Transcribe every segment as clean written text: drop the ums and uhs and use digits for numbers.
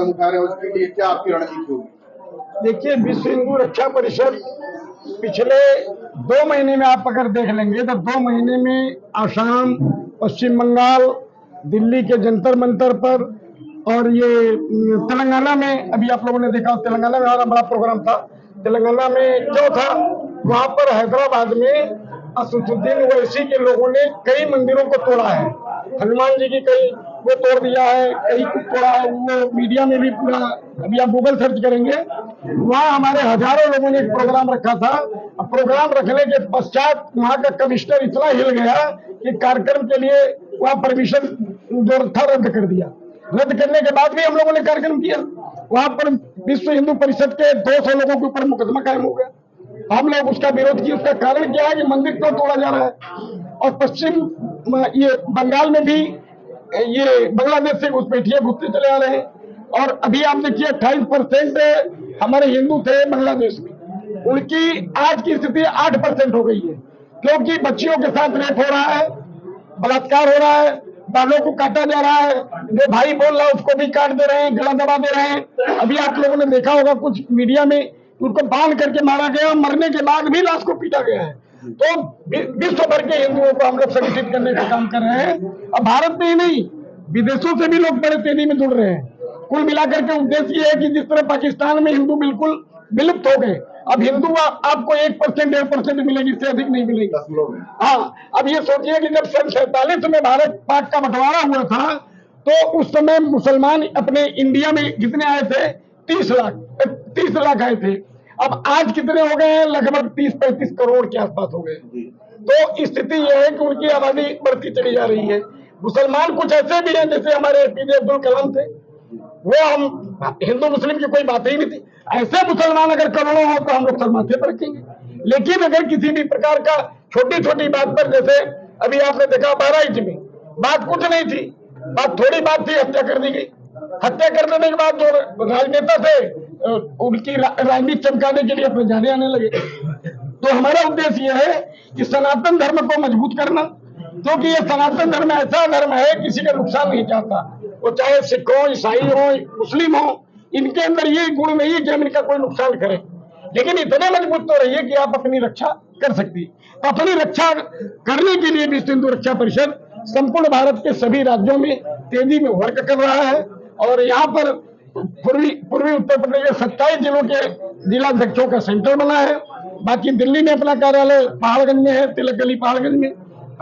कदम उठा रहे हैं, उसके लिए क्या आपकी रणनीति होगी? देखिए, विश्व हिंदू रक्षा परिषद पिछले 2 महीने में आप अगर देख लेंगे तो 2 महीने में आसाम, पश्चिम बंगाल, दिल्ली के जंतर मंतर पर और ये तेलंगाना में, अभी आप लोगों ने देखा तेलंगाना में हमारा बड़ा प्रोग्राम था। तेलंगाना में जो था, वहां पर हैदराबाद में असदुद्दीन ओवैसी के लोगों ने कई मंदिरों को तोड़ा है। हनुमान जी की कई वो तोड़ दिया है, कई को तोड़ा है। वो मीडिया में भी पूरा, अभी आप गूगल सर्च करेंगे, वहाँ हमारे हजारों लोगों ने एक प्रोग्राम रखा था। प्रोग्राम रखने के पश्चात वहाँ का कमिश्नर इतना हिल गया कि कार्यक्रम के लिए वहाँ परमिशन जो था रद्द कर दिया। रद्द करने के बाद भी हम लोगों ने कार्यक्रम किया। वहां पर विश्व हिंदू परिषद के 200 लोगों के ऊपर मुकदमा कायम हो गया। हम लोग उसका विरोध किए। उसका कारण क्या है कि मंदिर क्यों तोड़ा जा रहा है। और पश्चिम ये बंगाल में भी ये बांग्लादेश से घुसपैठिए घुसते चले आ रहे हैं। और अभी आप देखिए 28% हमारे हिंदू थे बांग्लादेश में, उनकी आज की स्थिति 8% हो गई है, क्योंकि बच्चियों के साथ रेप हो रहा है, बलात्कार हो रहा है, बालों को काटा जा रहा है, जो भाई बोल रहा है उसको भी काट दे रहे हैं, गला दबा दे रहे हैं। अभी आप लोगों ने देखा होगा कुछ मीडिया में, उनको बांध करके मारा गया, मरने के बाद भी लाश को पीटा गया है। तो विश्व भर के हिंदुओं को हम लोग संगठित करने का काम कर रहे हैं। अब भारत में ही नहीं, विदेशों से भी लोग बड़े तेजी में जुड़ रहे हैं। कुल मिलाकर के उद्देश्य ये है कि जिस तरह पाकिस्तान में हिंदू बिल्कुल विलुप्त हो गए, अब हिंदू आपको 1% 1.5% मिलेगी, इससे अधिक नहीं मिलेगी। हाँ, अब ये सोचिए कि जब सन 47 में भारत पाक का बंटवारा हुआ था, तो उस समय मुसलमान अपने इंडिया में कितने आए थे? 30 लाख आए थे। अब आज कितने हो गए हैं? लगभग 30-35 करोड़ के आसपास हो गए। तो स्थिति यह है कि उनकी आबादी बढ़ती चली जा रही है। मुसलमान कुछ ऐसे भी हैं, जैसे हमारे APJ अब्दुल कलाम थे, वो हम हिंदू मुस्लिम की कोई बात ही नहीं थी। ऐसे मुसलमान अगर करोड़ों हो तो हम लोग सर माथे पर रखेंगे। लेकिन अगर किसी भी प्रकार का छोटी छोटी बात पर, जैसे अभी आपने देखा 12 में बात कुछ नहीं थी, बात थोड़ी बात थी, हत्या कर दी गई। हत्या कर देने के बाद जो राजनेता थे उनकी राजनीति चमकाने के लिए अपने जाने आने लगे। तो हमारा उद्देश्य यह है कि सनातन धर्म को मजबूत करना, क्योंकि ये सनातन धर्म ऐसा धर्म है किसी का नुकसान नहीं चाहता। वो चाहे सिख हो, ईसाई हो, मुस्लिम हो, इनके अंदर ये गुण नहीं है कि हम इनका कोई नुकसान करें। लेकिन इतने मजबूत तो रहिए कि आप अपनी रक्षा कर सकती। तो अपनी रक्षा करने के लिए विश्व हिंदू रक्षा परिषद संपूर्ण भारत के सभी राज्यों में तेजी में वर्क कर रहा है। और यहाँ पर पूर्वी उत्तर प्रदेश के 27 जिलों के जिलाध्यक्षों का सेंटर बना है। बाकी दिल्ली में अपना कार्यालय पहाड़गंज में है, तिलक गली पहाड़गंज में।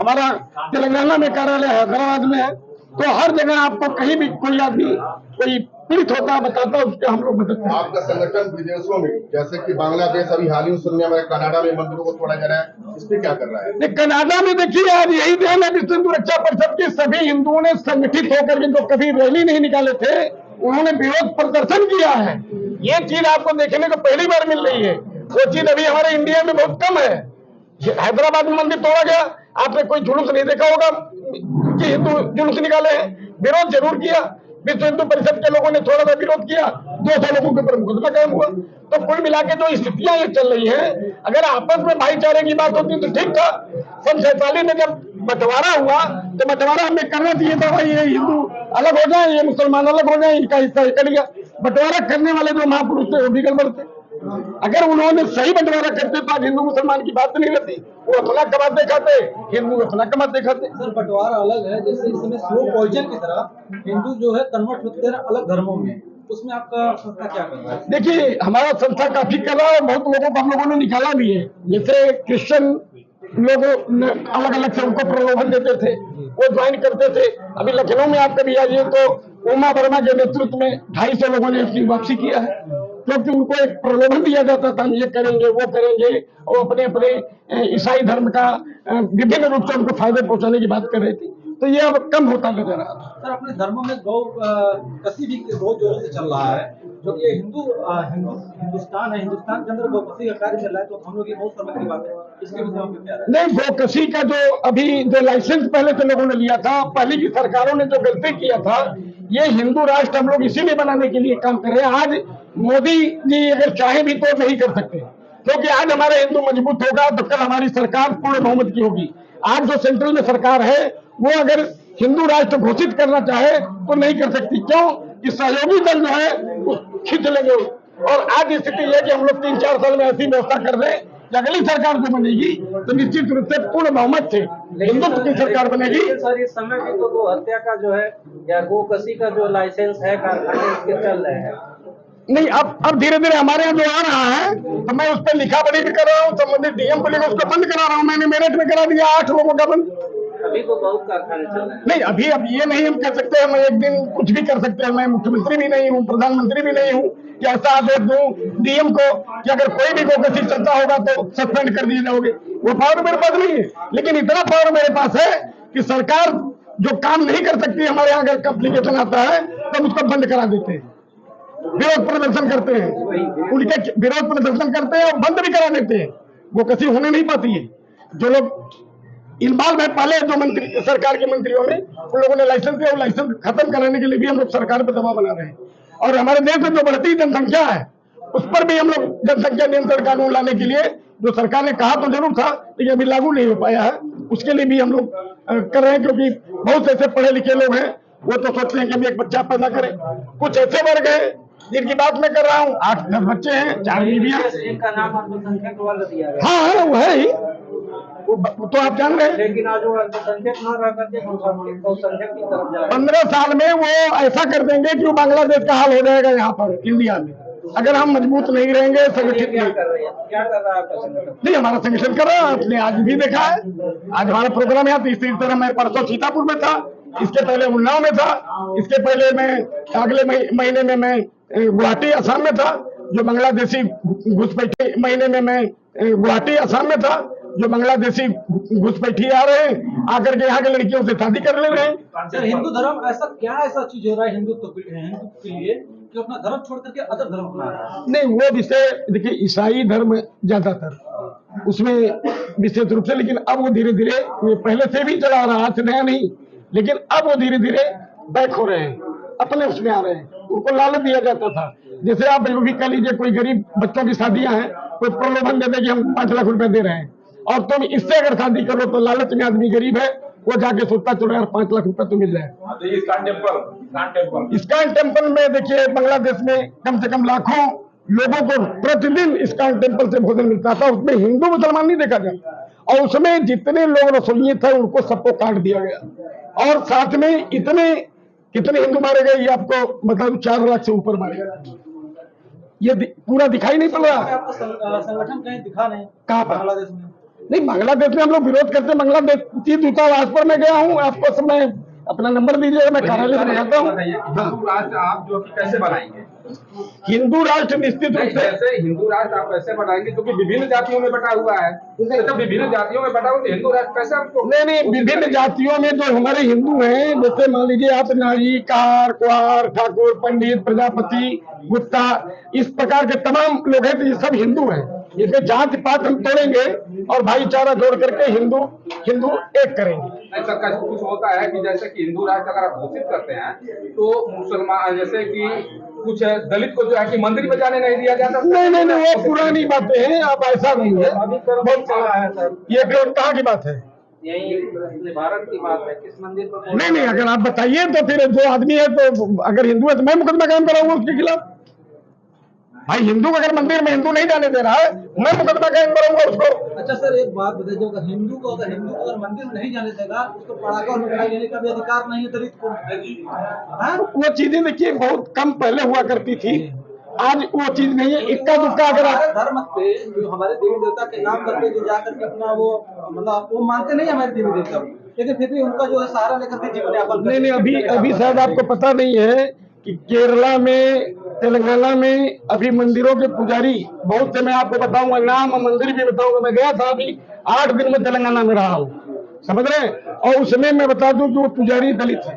हमारा तेलंगाना में कार्यालय हैदराबाद में है। तो हर जगह आपको कहीं भी कोई आदमी कोई पीड़ित होता बताता है, उसके हम लोग मदद करते हैं। आपका संगठन विदेशों में, जैसे कि बांग्लादेश, अभी हाल ही सुनने में कनाडा में मंदिरों को तोड़ा जा रहा है, इस पे क्या कर रहा है? कनाडा में देखिए, आज यही देन है विश्व हिंदू रक्षा परिषद के सभी हिंदुओं ने संगठित होकर के, जो कभी रैली नहीं निकाले थे, उन्होंने विरोध प्रदर्शन किया है। ये चीज आपको देखने को पहली बार मिल रही है। वो चीज अभी हमारे इंडिया में बहुत कम है। हैदराबाद में मंदिर तोड़ा गया, आपने कोई जुलूस नहीं देखा होगा कि हिंदू जुलूस निकाले हैं। विरोध जरूर किया, विश्व हिंदू परिषद के लोगों ने थोड़ा सा विरोध किया, 200 लोगों के ऊपर मुकदमा कायम हुआ। तो कुल मिला के जो स्थितियां ये चल रही है, अगर आपस में भाईचारे की बात होती तो ठीक था। सन 47 में जब बंटवारा हुआ तो बंटवारा हमें करना चाहिए था, भाई ये हिंदू अलग हो जाए, ये मुसलमान अलग हो जाए, इनका हिस्सा कट गया। बंटवारा करने वाले जो महापुरुष थे वो भी गड़बड़ थे। अगर उन्होंने सही बंटवारा करते तो आज हिंदू मुसलमान की बात नहीं रहती। वो अपना कमाते खाते, हिंदू अपना कमाते खाते। सर, बंटवारा अलग है, जैसे इस समय स्लो पॉइजन की तरह हिंदू जो है कन्वर्ट होते हैं अलग धर्मों में, उसमें आपका संस्था क्या कर रहा है? देखिए, हमारा संस्था काफी कर रहा है, बहुत लोगों को हम लोगों ने निकाला भी है। जैसे क्रिश्चियन लोगों अलग अलग से उनको प्रलोभन देते थे, वो ज्वाइन करते थे। अभी लखनऊ में आप कभी आइए तो उमा वर्मा के नेतृत्व में 250 लोगों ने अपनी वापसी किया है, क्योंकि उनको एक प्रलोभन दिया जाता था, ये करेंगे वो करेंगे, और अपने अपने ईसाई धर्म का विभिन्न रूप से उनको फायदे पहुंचाने की बात कर रही थी। तो ये अब कम होता नजर आ रहा है। सर, अपने धर्मों में गौ कसी भी बहुत जोरों से चल रहा है, जो कि हिंदुस्तान है, हिंदुस्तान के अंदर गौ कसी का कार्य चल रहा है। तो हम लोग ये बहुत समय की बात है, इसके विषय में क्या है? नहीं, गौ कसी का जो अभी जो लाइसेंस पहले से लोगों ने लिया था, पहले की सरकारों ने जो गलती किया था, ये हिंदू राष्ट्र हम लोग इसीलिए बनाने के लिए काम कर रहे हैं। आज मोदी जी अगर चाहे भी तो नहीं कर सकते, क्योंकि आज हमारा हिंदू मजबूत होगा तो कल हमारी सरकार पूर्ण बहुमत की होगी। आज जो सेंट्रल में सरकार है वो अगर हिंदू राष्ट्र घोषित करना चाहे तो नहीं कर सकती। क्यों? कि सहयोगी दल जो है वो खींच लेंगे। और आज स्थिति यह है कि हम लोग 3-4 साल में ऐसी व्यवस्था कर रहे हैं कि अगली सरकार जो बनेगी तो निश्चित रूप से पूर्ण बहुमत से हिंदुत्व की सरकार बनेगी। सर इस समय भी तो गो हत्या का जो है या गो कसी का जो लाइसेंस है कारखाने इसके चल रहे हैं। नहीं, अब धीरे धीरे हमारे यहाँ जो आ रहा है तो मैं उस पर लिखा पढ़ी भी कर रहा हूँ, संबंधित डीएम को लेकर उसको बंद करा रहा हूँ। मैंने मेरठ में करा दिया 8 लोगों का बंद। अभी तो बहुत कारखाने चल रहे हैं। नहीं, अभी अब ये नहीं हम कह सकते हैं मैं एक दिन कुछ भी कर सकते हैं। मैं मुख्यमंत्री भी नहीं हूँ, प्रधानमंत्री भी नहीं हूँ कि ऐसा आदेश दूं डीएम को कि अगर कोई भी गोकसी चलता होगा तो सस्पेंड कर दिए जाओगे। वो पावर मेरे पास नहीं है, लेकिन इतना पावर मेरे पास है कि सरकार जो काम नहीं कर सकती हमारे यहाँ अगर एप्लीकेशन आता है तो हम उसको बंद करा देते हैं, विरोध प्रदर्शन करते हैं, उनके विरोध प्रदर्शन करते हैं और बंद भी करा देते हैं। वो कसी होने नहीं पाती है। जो लोग इन्वॉल्व है पहले जो मंत्री सरकार के मंत्रियों में, उन लोगों ने लाइसेंस दिया, वो लाइसेंस खत्म कराने के लिए भी हम लोग सरकार पर दबाव बना रहे हैं। और हमारे देश में जो बढ़ती जनसंख्या है उस पर भी हम लोग जनसंख्या नियंत्रण कानून लाने के लिए जो सरकार ने कहा तो जरूर था लेकिन अभी लागू नहीं हो पाया है, उसके लिए भी हम लोग कर रहे हैं। क्योंकि बहुत ऐसे पढ़े लिखे लोग हैं वो तो सोचते हैं कि हम एक बच्चा पैदा करें। कुछ ऐसे वर्ग है जिनकी बात मैं कर रहा हूँ, 8-10 बच्चे हैं, 4 बीवियां। इनका नाम अल्पसंख्यक वर्ग दिया गया। हाँ, वो है ही, तो आप जान रहे हैं। लेकिन आज वो अल्पसंख्यक न रह करके बहुसंख्यक की तरफ जा रहे हैं। 15 साल में वो ऐसा कर देंगे कि वो बांग्लादेश का हाल हो जाएगा यहाँ पर इंडिया में, अगर हम मजबूत नहीं रहेंगे, संगठित क्या नहीं। कर रहे हैं, क्या कर रहा है आपका संगठन? नहीं, हमारा संगठन कर रहा है, आपने आज भी देखा है। आज हमारा प्रोग्राम यहाँ तीसरी तरह मैं परसों सीतापुर में था, इसके पहले उन्नाव में था, इसके पहले मैं अगले महीने में मैं गुवाहाटी असम में था। जो बांग्लादेशी घुसपैठी महीने में मैं गुवाहाटी असम में था। जो बांग्लादेशी घुसपैठी आ रहे हैं आकर के यहाँ के लड़कियों से शादी कर ले रहे हैं। सर हिंदू धर्म ऐसा चीज हो रहा है हिंदुत्व के लिए कि अपना धर्म छोड़ करके अदर धर्म अपना रहा है। नहीं, वो विषय देखिए ईसाई धर्म ज्यादातर उसमें विशेष रूप से, लेकिन अब वो धीरे धीरे ये पहले से भी चला रहा है, नया नहीं, लेकिन अब वो धीरे धीरे बैक हो रहे हैं, अपने उसमें आ रहे हैं। उनको लालच दिया जाता था, जैसे आप भी कह लीजिए कोई गरीब बच्चों की शादियां हैं, कोई प्रलोभन देते कि हम 5 लाख रुपए दे रहे हैं और तुम इससे अगर शादी करो तो लालच में आदमी गरीब है वो जाके सोचता चलो यार 5 लाख रुपए तो मिल जाए। इस्कॉन टेम्पल में देखिए बांग्लादेश में कम से कम लाखों लोगों को प्रतिदिन इस्कॉन टेम्पल से भोजन मिलता था, उसमें हिंदू मुसलमान नहीं देखा गया। और उसमें जितने लोग रसोइये थे उनको सबको काट दिया गया और साथ में कितने हिंदू मारे गए ये आपको बता दूं, 4 लाख से ऊपर मारे गए। ये पूरा दिखाई नहीं पड़ रहा। आपका संगठन कहीं दिखा नहीं कहाँ पर? बांग्लादेश में। नहीं, बांग्लादेश में हम लोग विरोध करते हैं। बांग्लादेश दूतावास पर मैं गया हूँ, आपको सब मैं अपना नंबर दीजिएगा, मैं कार्यालय में बताता हूँ। हिंदू राष्ट्र आप जो कि कैसे बनाएंगे? हिंदू राष्ट्र निश्चित रूप से जैसे हिंदू राष्ट्र आप कैसे बनाएंगे क्योंकि विभिन्न जातियों में बटा हुआ है, तो विभिन्न जातियों में बटा हुआ तो हिंदू राष्ट्र कैसे आपको? नहीं, विभिन्न जातियों में जो हमारे हिंदू हैं, जैसे मान लीजिए आप नारी, कार, कुंवर, ठाकुर, पंडित, प्रजापति, गुप्ता, इस प्रकार के तमाम लोग हैं, तो ये सब हिंदू हैं। इसमें जाति पात हम तोड़ेंगे और भाईचारा जोड़ करके हिंदू एक करेंगे। ऐसा कुछ होता है कि जैसे कि हिंदू राष्ट्र अगर आप घोषित करते हैं तो मुसलमान जैसे कि कुछ दलित को जो है कि मंदिर में जाने नहीं दिया जाता। नहीं, वो पुरानी बातें हैं, अब ऐसा नहीं है। अभी बहुत चला है सर। ये कहाँ की बात है? यही अपने भारत की बात है, किस मंदिर पर? नहीं, अगर आप बताइए तो फिर जो आदमी है तो अगर हिंदू है तो मैं मुकदमा कायम कराऊंगा उसके खिलाफ। भाई हिंदू अगर मंदिर में हिंदू नहीं जाने दे रहा है, मैं मुकदमा कायम कराऊंगा उसको। अच्छा सर एक बात बताइए, अगर हिंदू को अगर मंदिर में नहीं जाने देगा उसको पड़ाका और मिठाई लेने का भी अधिकार नहीं है दलित को। हाँ? वो चीजें देखिए बहुत कम पहले हुआ करती थी, आज वो चीज नहीं है। इक्का दुक्का अगर हमारे आप धर्म पे जो हमारे देवी देवता के नाम करके जो जाकर के अपना वो मतलब वो मानते नहीं हमारे देवी देवता को, लेकिन फिर भी उनका जो है सहारा लेकर के जीवन यापन करते हैं। नहीं, अभी शायद आपको पता नहीं है कि केरला में, तेलंगाना में अभी मंदिरों के पुजारी बहुत से, मैं आपको बताऊंगा नाम मंदिर भी बताऊंगा। मैं गया था अभी 8 दिन में तेलंगाना में रहा हूँ, समझ रहे हैं। और उसमें मैं बता दूं कि वो पुजारी दलित है,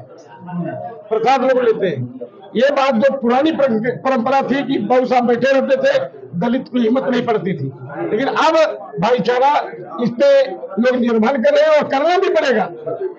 प्रसाद लोग लेते हैं। ये बात जो पुरानी परंपरा थी कि बाबू साहब बैठे रहते थे, दलित की हिम्मत नहीं पड़ती थी, लेकिन अब भाईचारा इस पे लोग निर्भर कर रहे हैं और करना भी पड़ेगा।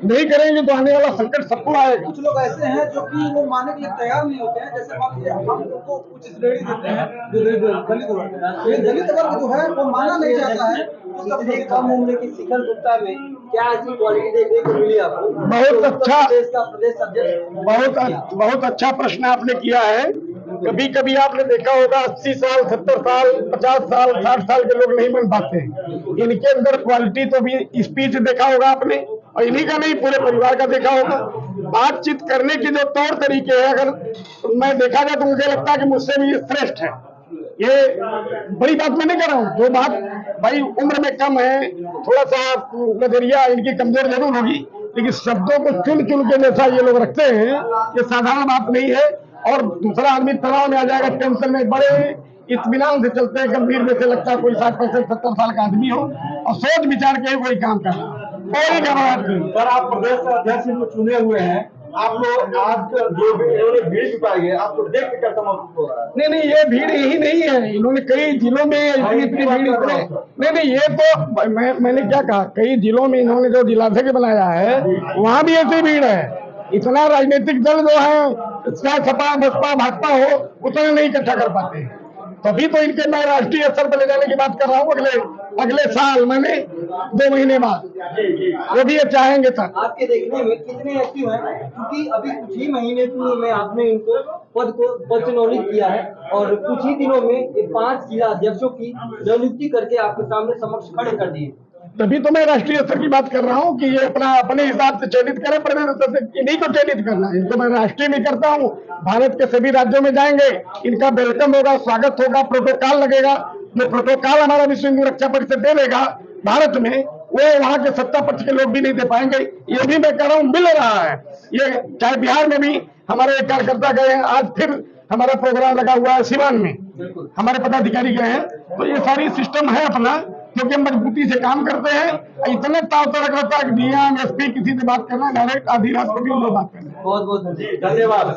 नहीं करेंगे तो आने वाला संकट सबको आएगा। कुछ लोग ऐसे हैं जो कि वो मानने के लिए तैयार नहीं होते हैं। जैसे मान लीजिए हम उनको कुछ श्रेणी देते हैं जो दलित वर्ग, ये दलित वर्ग जो है वो माना नहीं जाता है इतनी कम उम्र की शिखर गुप्ता में क्या ऐसी क्वालिटी देखने को मिली आपको? बहुत अच्छा। प्रदेश का प्रदेश अध्यक्ष। बहुत अच्छा प्रश्न आपने किया है। कभी कभी आपने देखा होगा 80 साल 70 साल 50 साल 60 साल के लोग नहीं बन पाते। इनके अंदर क्वालिटी तो भी स्पीच देखा होगा आपने, और इन्हीं का नहीं पूरे परिवार का देखा होगा। बातचीत करने के जो तौर तरीके हैं, अगर मैं देखा जाए तो मुझे लगता है कि मुझसे भी श्रेष्ठ है। ये बड़ी बात मैं नहीं कर रहा हूँ। जो बात भाई उम्र में कम है, थोड़ा सा नजरिया इनकी कमजोर जरूर होगी, लेकिन शब्दों को चुन चुन के जैसा ये लोग रखते हैं, ये साधारण बात नहीं है। और दूसरा आदमी तनाव में आ जाएगा, टेंशन में, बड़े इत्मीनान से चलते हैं, गंभीर में से लगता है कोई 60-65-70 साल का आदमी हो और सोच विचार के कोई काम कर रहा है। कोई घबराहट नहीं। सर, आप प्रदेश अध्यक्ष चुने हुए हैं, आपको आज जो इन्होंने भीड़ जुटाई है, आपको देख के कैसा महसूस हो रहा है? नहीं, ये भीड़ यही नहीं है। इन्होंने कई जिलों में इतनी भीड़ नहीं, ये तो मैंने क्या कहा, कई जिलों में इन्होंने जो जिलाध्यक्ष बनाया है वहां भी ऐसी भीड़ है। इतना राजनीतिक दल जो है, चाहे सपा बसपा भाजपा हो, उतना नहीं इकट्ठा कर पाते। तभी तो इनके मैं राष्ट्रीय स्तर पर ले जाने की बात कर रहा हूँ अगले साल, मैंने 2 महीने बाद, वो भी ये चाहेंगे सर। आपके देखने में कितने एक्टिव हैं? क्योंकि अभी कुछ ही महीने में आपने इनको पद चुनौती किया है और कुछ ही दिनों में ये 5 जिला अध्यक्षों की नियुक्ति करके आपके सामने समक्ष खड़े कर दिए। तभी तो मैं राष्ट्रीय स्तर की बात कर रहा हूँ कि ये अपने हिसाब से चयनित करें, प्रदेश स्तर से इन्हीं को चयनित करना है। तो मैं राष्ट्रीय भी करता हूँ, भारत के सभी राज्यों में जाएंगे, इनका वेलकम होगा, स्वागत होगा, प्रोटोकॉल लगेगा। जो प्रोटोकॉल हमारा विश्व हिंदू रक्षा परिषद दे देगा भारत में, वो वहाँ के सत्ता पक्ष के लोग भी नहीं दे पाएंगे। ये भी मैं कह रहा हूँ, मिल रहा है। ये चाहे बिहार में भी हमारे कार्यकर्ता गए हैं, आज फिर हमारा प्रोग्राम लगा हुआ है सिवान में, हमारे पदाधिकारी गए हैं। तो ये सारी सिस्टम है अपना, क्योंकि हम मजबूती से काम करते हैं। इतने ताव तक रहता है कि डीएम एसपी किसी से बात करना, डायरेक्ट आधी रात को भी लोग बात करना। बहुत बहुत धन्यवाद।